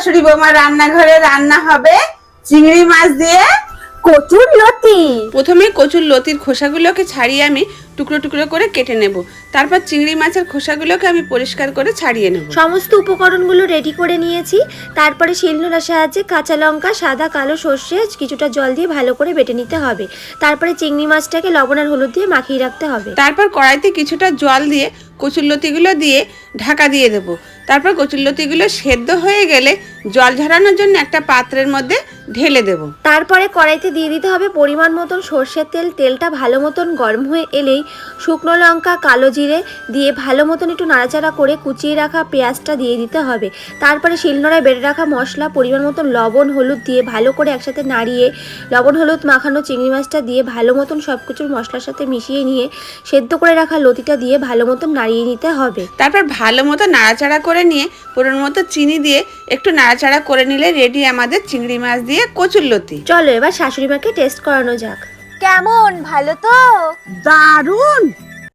শাশুড়ি বৌমা রান্নাঘরে রান্না হবে চিংড়ি মাছ দিয়ে কচুর লতি। প্রথমে কচুর লতির খোসাগুলোকে ছাড়িয়ে আমি টুকরো টুকরো করে কেটে নেব। তারপর চিংড়ি মাছের খোসাগুলোকে আমি পরিষ্কার করে ছাড়িয়ে নেব। সমস্ত উপকরণগুলো রেডি করে নিয়েছি। তারপরে শিলনোড়ার সাহায্যে কাঁচা লঙ্কা, সাদা, কালো সর্ষে কিছুটা জল দিয়ে ভালো করে বেটে নিতে হবে। তারপরে চিংড়ি মাছটাকে লবণ আর হলুদ দিয়ে মাখিয়ে রাখতে হবে। তারপর কড়াইতে কিছুটা জল দিয়ে কচুরলতিগুলো দিয়ে ঢাকা দিয়ে দেব। তারপর কচুরলতিগুলো সেদ্ধ হয়ে গেলে জল ঝরানোর জন্য একটা পাত্রের মধ্যে ঢেলে দেব। তারপরে কড়াইতে দিয়ে দিতে হবে পরিমাণ মতন সর্ষের তেল। তেলটা ভালো মতন গরম হয়ে এলেই শুকনো লঙ্কা, কালো জিরে দিয়ে ভালো মতন একটু নাড়াচাড়া করে কুচিয়ে রাখা পেঁয়াজটা দিয়ে দিতে হবে। তারপরে শিলনোড়ায় বেটে রাখা মশলা, পরিমাণ মতন লবণ, হলুদ দিয়ে ভালো করে একসাথে নাড়িয়ে লবণ হলুদ মাখানো চিংড়ি মাছটা দিয়ে ভালো মতন সব কিছুর মশলার সাথে মিশিয়ে নিয়ে সেদ্ধ করে রাখা লতিটা দিয়ে ভালো মতন নাড়িয়ে নিতে হবে। তারপর ভালো মতো নাড়াচাড়া করে নিয়ে পুরোর মতো চিনি দিয়ে একটু নাড়াচাড়া করে নিলে রেডি আমাদের চিংড়ি মাছ দিয়ে কচুরলতি। চলো এবার শাশুড়ি মাকে টেস্ট করানো যাক। কেমন, ভালো তো? দারুণ।